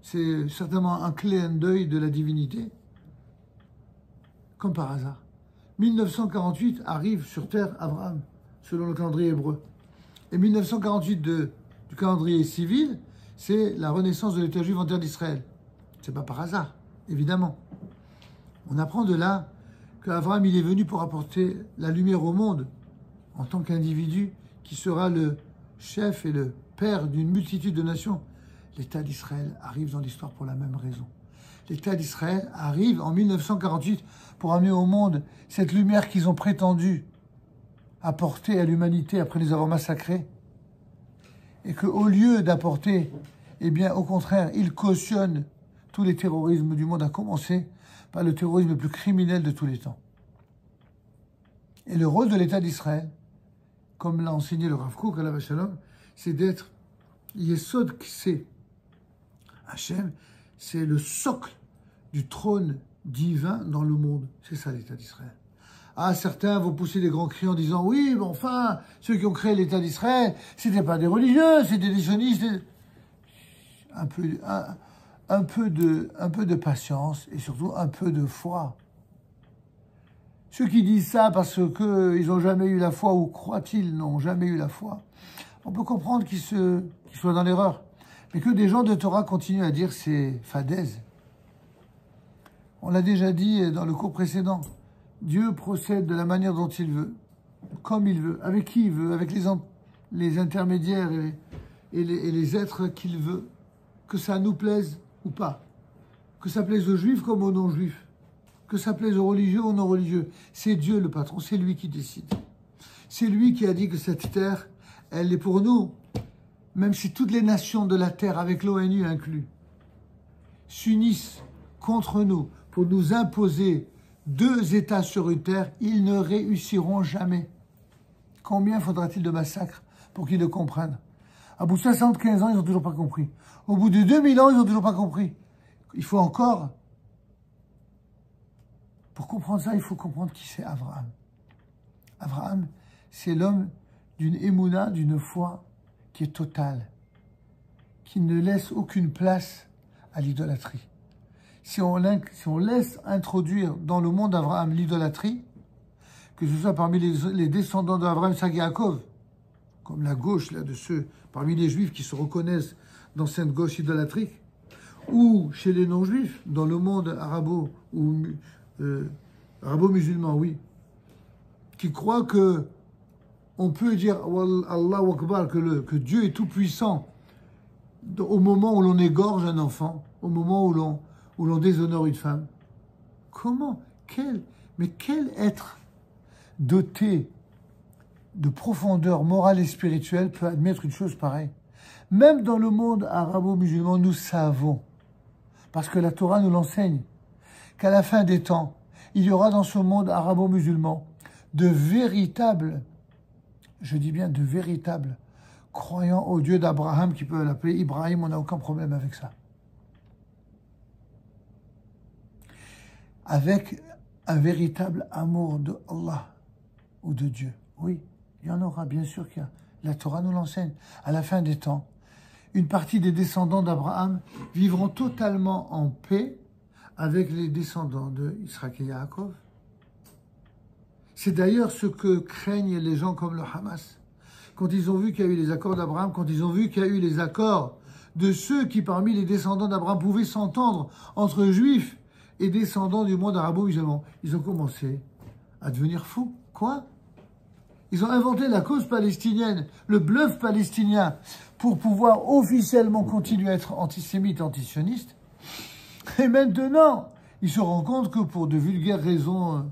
C'est certainement un clin d'œil de la divinité, comme par hasard. 1948 arrive sur Terre Abraham, selon le calendrier hébreu. Et 1948 du calendrier civil, c'est la renaissance de l'État juif en terre d'Israël. C'est pas par hasard, évidemment. On apprend de là qu'Abraham, il est venu pour apporter la lumière au monde en tant qu'individu qui sera le chef et le père d'une multitude de nations. L'État d'Israël arrive dans l'histoire pour la même raison. L'État d'Israël arrive en 1948 pour amener au monde cette lumière qu'ils ont prétendu apporter à l'humanité après les avoir massacrés. Et qu'au lieu d'apporter, eh bien, au contraire, ils cautionnent tous les terrorismes du monde, à commencer par le terrorisme le plus criminel de tous les temps. Et le rôle de l'État d'Israël, comme l'a enseigné le Rav Kook, alav shalom, c'est d'être Yesod Kseh. Hachem, c'est le socle du trône divin dans le monde. C'est ça l'État d'Israël. Ah, certains vont pousser des grands cris en disant « Oui, mais enfin, ceux qui ont créé l'État d'Israël, c'était pas des religieux, c'était des sionistes. » Un peu de patience et surtout un peu de foi. Ceux qui disent ça parce qu'ils n'ont jamais eu la foi ou croient-ils n'ont jamais eu la foi, on peut comprendre qu'ils soient dans l'erreur. Mais que des gens de Torah continuent à dire c'est fadaise. On l'a déjà dit dans le cours précédent. Dieu procède de la manière dont il veut, comme il veut, avec qui il veut, avec les intermédiaires et les êtres qu'il veut, que ça nous plaise ou pas, que ça plaise aux juifs comme aux non-juifs, que ça plaise aux religieux ou aux non-religieux. C'est Dieu le patron, c'est lui qui décide. C'est lui qui a dit que cette terre, elle est pour nous, même si toutes les nations de la terre, avec l'ONU inclus, s'unissent contre nous pour nous imposer 2 États sur une terre, ils ne réussiront jamais. Combien faudra-t-il de massacres pour qu'ils le comprennent? À bout de 75 ans, ils n'ont toujours pas compris. Au bout de 2000 ans, ils n'ont toujours pas compris. Il faut encore... Pour comprendre ça, il faut comprendre qui c'est Abraham. Abraham, c'est l'homme d'une émouna, d'une foi qui est totale, qui ne laisse aucune place à l'idolâtrie. Si on laisse introduire dans le monde d'Abraham l'idolâtrie, que ce soit parmi les descendants d'Abraham, Isaac et Yaakov, comme la gauche là, de ceux parmi les juifs qui se reconnaissent dans cette gauche idolâtrique, ou chez les non-juifs, dans le monde arabo-musulman, oui, qui croient que on peut dire Allahu Akbar, que Dieu est tout-puissant au moment où l'on égorge un enfant, au moment où l'on déshonore une femme. Comment? Quel être doté de profondeur morale et spirituelle peut admettre une chose pareille? Même dans le monde arabo-musulman, nous savons, parce que la Torah nous l'enseigne, qu'à la fin des temps, il y aura dans ce monde arabo-musulman de véritables, je dis bien de véritables, croyants au Dieu d'Abraham, qui peut l'appeler Ibrahim, on n'a aucun problème avec ça. Avec un véritable amour de Allah ou de Dieu. Oui, il y en aura, bien sûr qu'il y a. La Torah nous l'enseigne. À la fin des temps, une partie des descendants d'Abraham vivront totalement en paix avec les descendants d'Israël et Yaakov. C'est d'ailleurs ce que craignent les gens comme le Hamas. Quand ils ont vu qu'il y a eu les accords d'Abraham, quand ils ont vu qu'il y a eu les accords de ceux qui, parmi les descendants d'Abraham, pouvaient s'entendre entre juifs et descendants du monde arabo-musulman, ils ont commencé à devenir fous. Quoi? Ils ont inventé la cause palestinienne, le bluff palestinien, pour pouvoir officiellement continuer à être antisémites et antisionistes. Et maintenant, ils se rendent compte que pour de vulgaires raisons,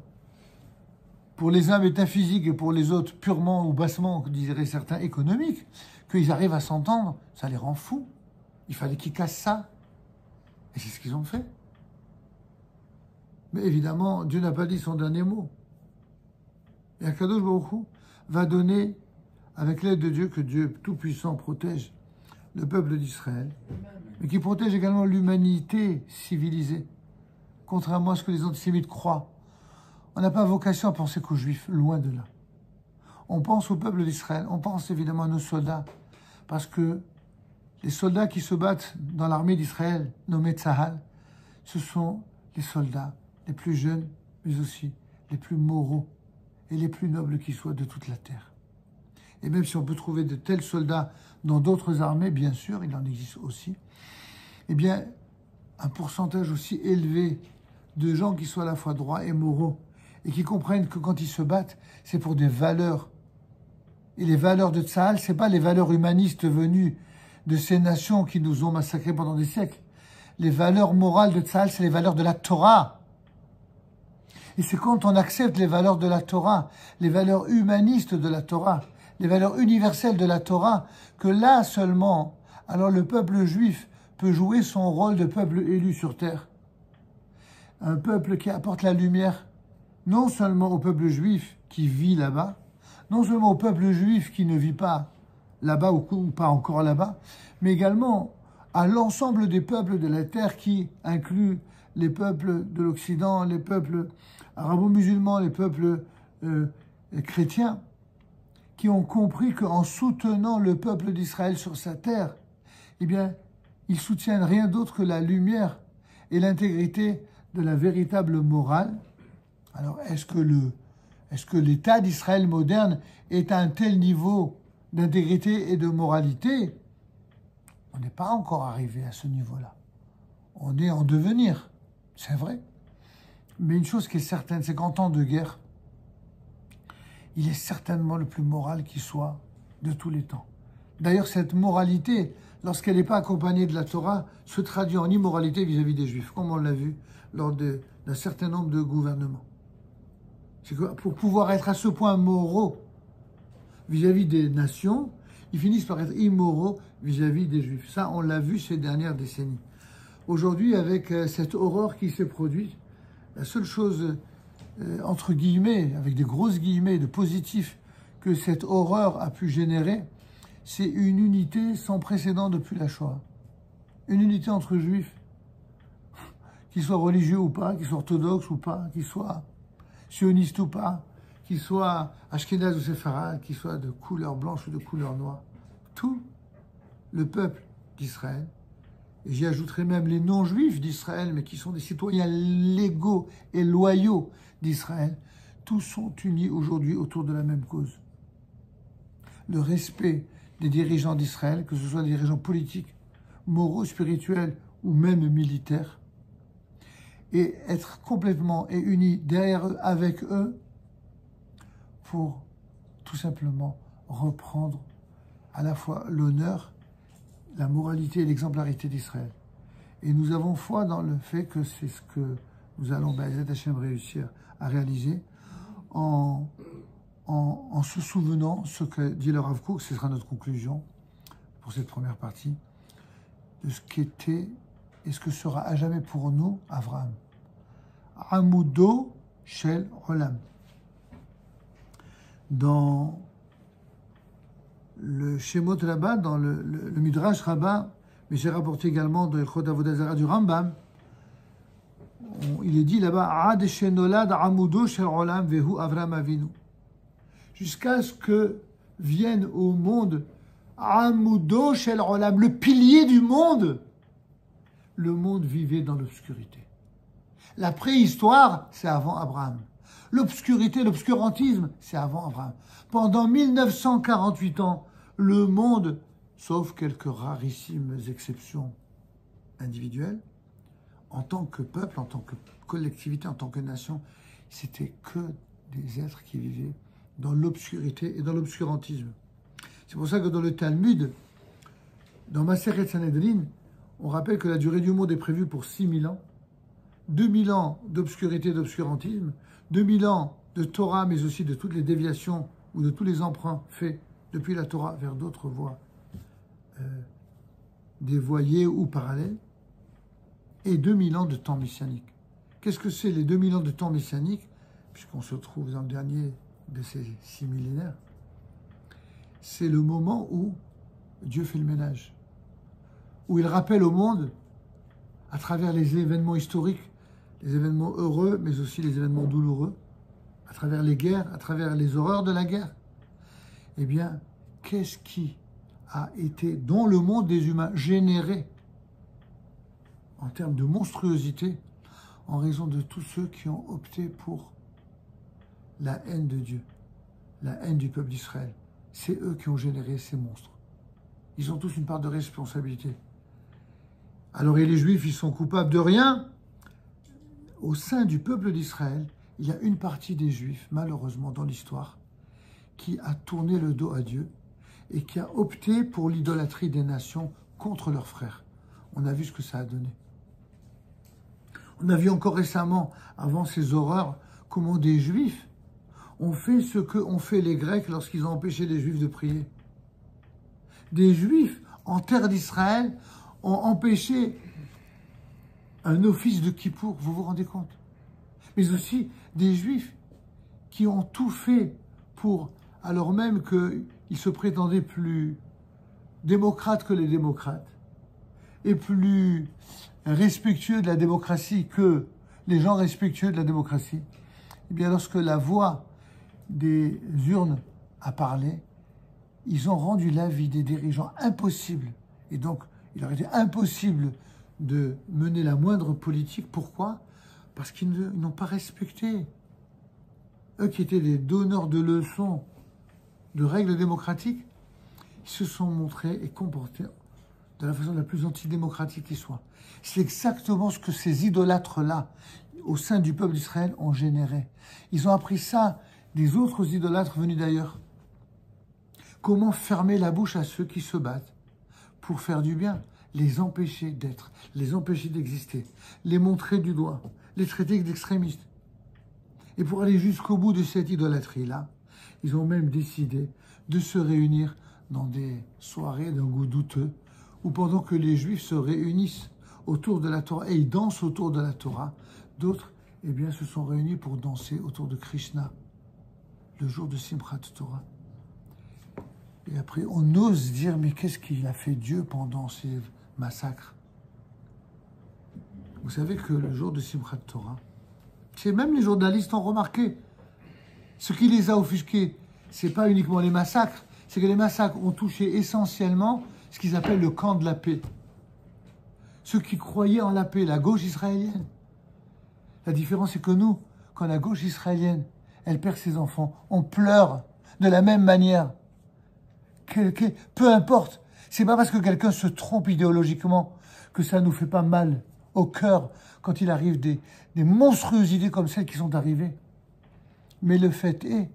pour les uns métaphysiques et pour les autres purement ou bassement, diraient certains, économiques, qu'ils arrivent à s'entendre, ça les rend fous. Il fallait qu'ils cassent ça. Et c'est ce qu'ils ont fait. Mais évidemment, Dieu n'a pas dit son dernier mot. Et Akadosh Baruch Hu va donner, avec l'aide de Dieu, que Dieu Tout-Puissant protège le peuple d'Israël, mais qui protège également l'humanité civilisée, contrairement à ce que les antisémites croient. On n'a pas vocation à penser qu'aux Juifs, loin de là. On pense au peuple d'Israël, on pense évidemment à nos soldats, parce que les soldats qui se battent dans l'armée d'Israël, nommés Tzahal, ce sont les soldats les plus jeunes, mais aussi les plus moraux et les plus nobles qui soient de toute la terre. Et même si on peut trouver de tels soldats dans d'autres armées, bien sûr, il en existe aussi, eh bien, un pourcentage aussi élevé de gens qui soient à la fois droits et moraux, et qui comprennent que quand ils se battent, c'est pour des valeurs. Et les valeurs de Tzahal, ce n'est pas les valeurs humanistes venues de ces nations qui nous ont massacrés pendant des siècles. Les valeurs morales de Tzahal, c'est les valeurs de la Torah. Et c'est quand on accepte les valeurs de la Torah, les valeurs humanistes de la Torah, les valeurs universelles de la Torah, que là seulement, alors le peuple juif peut jouer son rôle de peuple élu sur terre. Un peuple qui apporte la lumière, non seulement au peuple juif qui vit là-bas, non seulement au peuple juif qui ne vit pas là-bas ou pas encore là-bas, mais également à l'ensemble des peuples de la terre qui inclut les peuples de l'Occident, les peuples arabo-musulmans, les peuples chrétiens, qui ont compris qu'en soutenant le peuple d'Israël sur sa terre, eh bien, ils soutiennent rien d'autre que la lumière et l'intégrité de la véritable morale. Alors, est-ce que l'État d'Israël moderne est à un tel niveau d'intégrité et de moralité? On n'est pas encore arrivé à ce niveau-là. On est en devenir, c'est vrai. Mais une chose qui est certaine, c'est qu'en temps de guerre, il est certainement le plus moral qui soit de tous les temps. D'ailleurs, cette moralité, lorsqu'elle n'est pas accompagnée de la Torah, se traduit en immoralité vis-à-vis des Juifs, comme on l'a vu lors d'un certain nombre de gouvernements. C'est que pour pouvoir être à ce point moraux vis-à-vis des nations, ils finissent par être immoraux vis-à-vis des Juifs. Ça, on l'a vu ces dernières décennies. Aujourd'hui, avec cette horreur qui s'est produite, la seule chose, entre guillemets, avec des grosses guillemets, de positif que cette horreur a pu générer, c'est une unité sans précédent depuis la Shoah. Une unité entre Juifs, qu'ils soient religieux ou pas, qu'ils soient orthodoxes ou pas, qu'ils soient sionistes ou pas, qu'ils soient ashkénazes ou séfarades, qu'ils soient de couleur blanche ou de couleur noire, tout le peuple d'Israël, et j'y ajouterai même les non-juifs d'Israël, mais qui sont des citoyens légaux et loyaux d'Israël, tous sont unis aujourd'hui autour de la même cause. Le respect des dirigeants d'Israël, que ce soit des dirigeants politiques, moraux, spirituels ou même militaires, et être complètement et unis derrière eux, avec eux, pour tout simplement reprendre à la fois l'honneur, la moralité et l'exemplarité d'Israël. Et nous avons foi dans le fait que c'est ce que nous allons, B'ezrat Hashem, réussir à réaliser en se souvenant ce que dit le Rav Kook, ce sera notre conclusion pour cette première partie, de ce qu'était et ce que sera à jamais pour nous Avraham. Amudo Shel Olam. Dans le Shemot là-bas, dans le Midrash Rabbah, mais j'ai rapporté également dans Ilchot Avodah Zarah du Rambam, il est dit là-bas, Ad Shenolad Amudo Shel Olam Vehu Avraham Avinu. Jusqu'à ce que vienne au monde Amudo Shel Olam, le pilier du monde. Le monde vivait dans l'obscurité. La préhistoire, c'est avant Abraham. L'obscurité, l'obscurantisme, c'est avant Abraham. Pendant 1948 ans, le monde, sauf quelques rarissimes exceptions individuelles, en tant que peuple, en tant que collectivité, en tant que nation, c'était que des êtres qui vivaient dans l'obscurité et dans l'obscurantisme. C'est pour ça que dans le Talmud, dans Maseret Sanhedrin, on rappelle que la durée du monde est prévue pour 6000 ans, 2000 ans d'obscurité et d'obscurantisme, 2000 ans de Torah, mais aussi de toutes les déviations ou de tous les emprunts faits depuis la Torah vers d'autres voies dévoyées ou parallèles, et 2000 ans de temps messianique. Qu'est-ce que c'est les 2000 ans de temps messianique, puisqu'on se trouve dans le dernier de ces 6 millénaires? C'est le moment où Dieu fait le ménage, où il rappelle au monde, à travers les événements historiques, les événements heureux, mais aussi les événements douloureux, à travers les guerres, à travers les horreurs de la guerre, eh bien, qu'est-ce qui a été, dans le monde des humains, généré en termes de monstruosité, en raison de tous ceux qui ont opté pour la haine de Dieu, la haine du peuple d'Israël. C'est eux qui ont généré ces monstres. Ils ont tous une part de responsabilité. Alors, et les Juifs, ils sont coupables de rien. Au sein du peuple d'Israël, il y a une partie des Juifs, malheureusement, dans l'histoire, qui a tourné le dos à Dieu et qui a opté pour l'idolâtrie des nations contre leurs frères. On a vu ce que ça a donné. On a vu encore récemment, avant ces horreurs, comment des Juifs ont fait ce qu'ont fait les Grecs lorsqu'ils ont empêché les Juifs de prier. Des Juifs, en terre d'Israël, ont empêché un office de Kippour, vous vous rendez compte? Mais aussi des Juifs qui ont tout fait pour, alors même qu'ils se prétendaient plus démocrates que les démocrates, et plus respectueux de la démocratie que les gens respectueux de la démocratie, eh bien lorsque la voix des urnes a parlé, ils ont rendu la vie des dirigeants impossible. Et donc, il aurait été impossible de mener la moindre politique. Pourquoi? Parce qu'ils n'ont pas respecté. Eux qui étaient des donneurs de leçons, de règles démocratiques, ils se sont montrés et comportés de la façon la plus antidémocratique qui soit. C'est exactement ce que ces idolâtres-là, au sein du peuple d'Israël, ont généré. Ils ont appris ça des autres idolâtres venus d'ailleurs. Comment fermer la bouche à ceux qui se battent pour faire du bien, les empêcher d'être, les empêcher d'exister, les montrer du doigt, les traiter d'extrémistes. Et pour aller jusqu'au bout de cette idolâtrie-là, ils ont même décidé de se réunir dans des soirées d'un goût douteux, où pendant que les Juifs se réunissent autour de la Torah et ils dansent autour de la Torah, d'autres, eh bien, se sont réunis pour danser autour de Krishna, le jour de Simchat Torah. Et après, on ose dire, mais qu'est-ce qu'il a fait Dieu pendant ces massacres? Vous savez que le jour de Simchat Torah, c'est même les journalistes ont remarqué, Ce qui les a offusqués, ce n'est pas uniquement les massacres, c'est que les massacres ont touché essentiellement ce qu'ils appellent le camp de la paix. Ceux qui croyaient en la paix, la gauche israélienne. La différence, c'est que nous, quand la gauche israélienne, elle perd ses enfants, on pleure de la même manière. Peu importe, c'est pas parce que quelqu'un se trompe idéologiquement que ça nous fait pas mal au cœur quand il arrive des monstruosités comme celles qui sont arrivées. Mais le fait est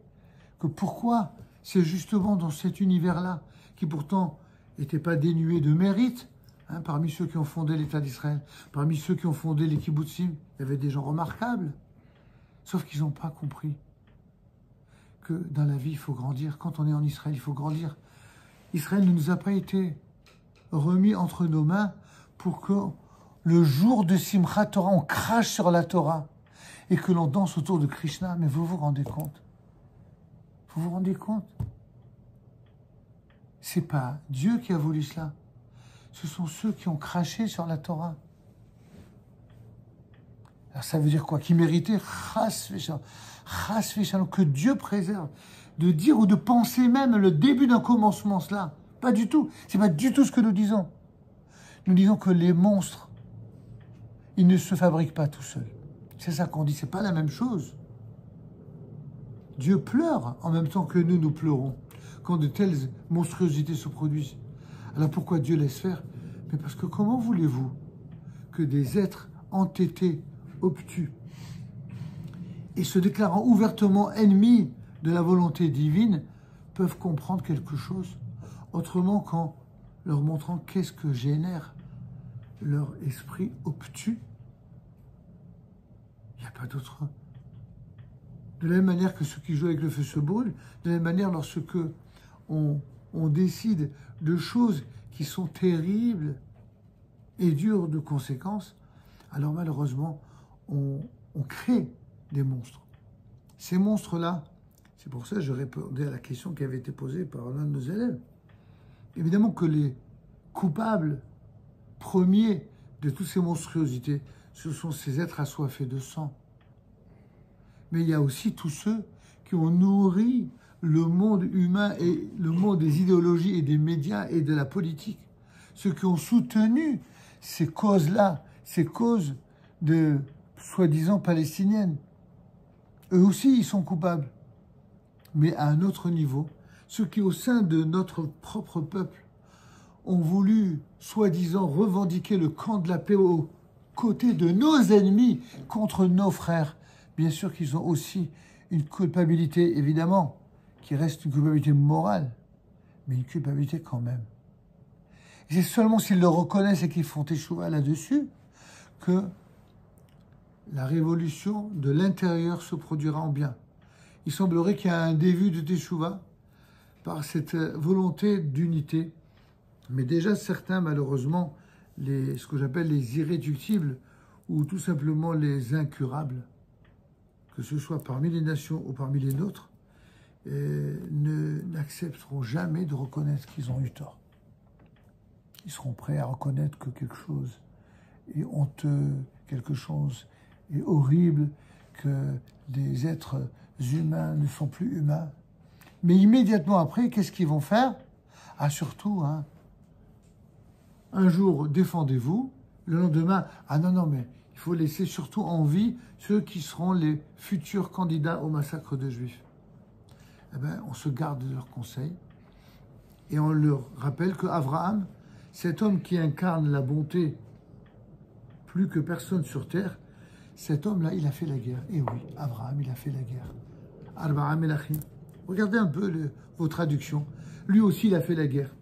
que pourquoi c'est justement dans cet univers-là, qui pourtant n'était pas dénué de mérite, hein, parmi ceux qui ont fondé l'État d'Israël, parmi ceux qui ont fondé les kibbutzim, il y avait des gens remarquables, sauf qu'ils n'ont pas compris que dans la vie, il faut grandir. Quand on est en Israël, il faut grandir. Israël ne nous a pas été remis entre nos mains pour que le jour de Simchat Torah, on crache sur la Torah et que l'on danse autour de Krishna. Mais vous vous rendez compte? Vous vous rendez compte? C'est pas Dieu qui a voulu cela. Ce sont ceux qui ont craché sur la Torah. Alors ça veut dire quoi? Qui méritait chas v'shalom, que Dieu préserve. De dire ou de penser même le début d'un commencement, cela. Pas du tout. C'est pas du tout ce que nous disons. Nous disons que les monstres, ils ne se fabriquent pas tout seuls. C'est ça qu'on dit, c'est pas la même chose. Dieu pleure en même temps que nous pleurons quand de telles monstruosités se produisent. Alors pourquoi Dieu laisse faire? Mais parce que comment voulez-vous que des êtres entêtés, obtus, et se déclarant ouvertement ennemis de la volonté divine, peuvent comprendre quelque chose autrement qu'en leur montrant qu'est-ce que génère leur esprit obtus? Il n'y a pas d'autre. De la même manière que ceux qui jouent avec le feu se brûlent, de la même manière lorsque on décide de choses qui sont terribles et dures de conséquences, alors malheureusement, on crée des monstres. Ces monstres-là, c'est pour ça que je répondais à la question qui avait été posée par l'un de nos élèves. Évidemment que les coupables premiers de toutes ces monstruosités, ce sont ces êtres assoiffés de sang. Mais il y a aussi tous ceux qui ont nourri le monde humain et le monde des idéologies et des médias et de la politique. Ceux qui ont soutenu ces causes-là, ces causes de soi-disant palestiniennes. Eux aussi, ils sont coupables. Mais à un autre niveau, ceux qui, au sein de notre propre peuple, ont voulu, soi-disant, revendiquer le camp de la paix aux côtés de nos ennemis contre nos frères, bien sûr qu'ils ont aussi une culpabilité, évidemment, qui reste une culpabilité morale, mais une culpabilité quand même. Et c'est seulement s'ils le reconnaissent et qu'ils font échouer là-dessus que la révolution de l'intérieur se produira en bien. Il semblerait qu'il y a un début de Teshuvah par cette volonté d'unité. Mais déjà, certains, malheureusement, ce que j'appelle les irréductibles ou tout simplement les incurables, que ce soit parmi les nations ou parmi les nôtres, n'accepteront jamais de reconnaître qu'ils ont eu tort. Ils seront prêts à reconnaître que quelque chose est honteux, quelque chose est horrible, que des êtres humains ne sont plus humains. Mais immédiatement après, qu'est-ce qu'ils vont faire? Ah, surtout, hein, un jour, défendez-vous, le lendemain, ah non, mais il faut laisser surtout en vie ceux qui seront les futurs candidats au massacre de Juifs. Eh bien, on se garde de leurs conseils et on leur rappelle que Abraham, cet homme qui incarne la bonté plus que personne sur terre, cet homme-là, il a fait la guerre. Et oui, Abraham, il a fait la guerre. Arba'a Melachim. Regardez un peu vos traductions. Lui aussi, il a fait la guerre.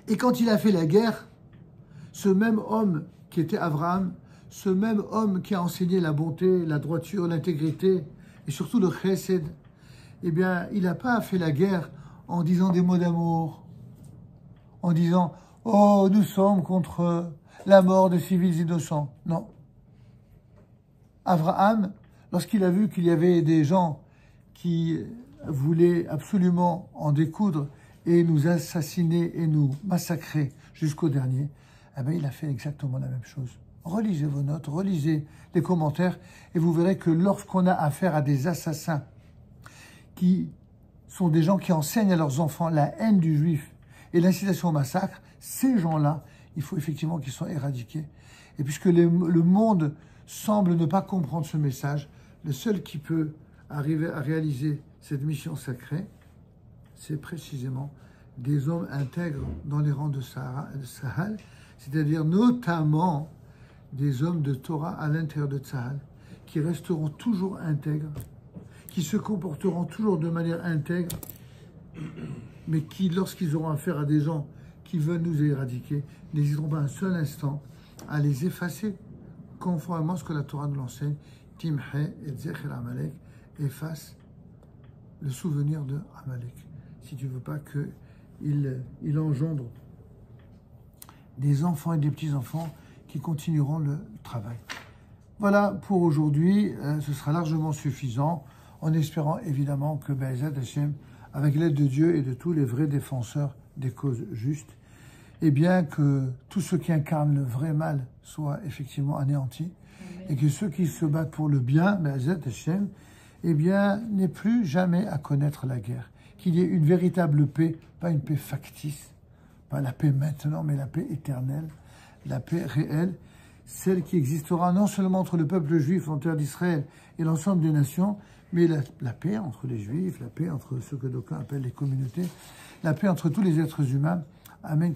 Et quand il a fait la guerre, ce même homme qui était Abraham, ce même homme qui a enseigné la bonté, la droiture, l'intégrité et surtout le chesed, eh bien, il n'a pas fait la guerre en disant des mots d'amour, en disant « Oh, nous sommes contre la mort de civils innocents ». Non. Abraham, lorsqu'il a vu qu'il y avait des gens qui voulaient absolument en découdre et nous assassiner et nous massacrer jusqu'au dernier, eh bien, il a fait exactement la même chose. Relisez vos notes, relisez les commentaires et vous verrez que lorsqu'on a affaire à des assassins qui sont des gens qui enseignent à leurs enfants la haine du juif et l'incitation au massacre, ces gens-là, il faut effectivement qu'ils soient éradiqués. Et puisque le monde semble ne pas comprendre ce message, le seul qui peut arriver à réaliser cette mission sacrée, c'est précisément des hommes intègres dans les rangs de Tsahal, c'est-à-dire notamment des hommes de Torah à l'intérieur de Tsahal, qui resteront toujours intègres, qui se comporteront toujours de manière intègre, mais qui, lorsqu'ils auront affaire à des gens qui veulent nous éradiquer, n'hésiteront pas un seul instant à les effacer, conformément à ce que la Torah nous l'enseigne. Timhe et Zecher Amalek, efface le souvenir de Amalek, si tu ne veux pas qu'il engendre des enfants et des petits-enfants qui continueront le travail. Voilà pour aujourd'hui, ce sera largement suffisant, en espérant évidemment que Be'ezat Hashem, avec l'aide de Dieu et de tous les vrais défenseurs des causes justes, et bien que tous ceux qui incarnent le vrai mal soient effectivement anéantis, et que ceux qui se battent pour le bien, Be'ezat Hashem, eh bien, n'aient plus jamais à connaître la guerre. Qu'il y ait une véritable paix, pas une paix factice, pas la paix maintenant, mais la paix éternelle, la paix réelle, celle qui existera non seulement entre le peuple juif en terre d'Israël et l'ensemble des nations, mais la paix entre les juifs, la paix entre ce que d'aucuns appellent les communautés, la paix entre tous les êtres humains. Amen.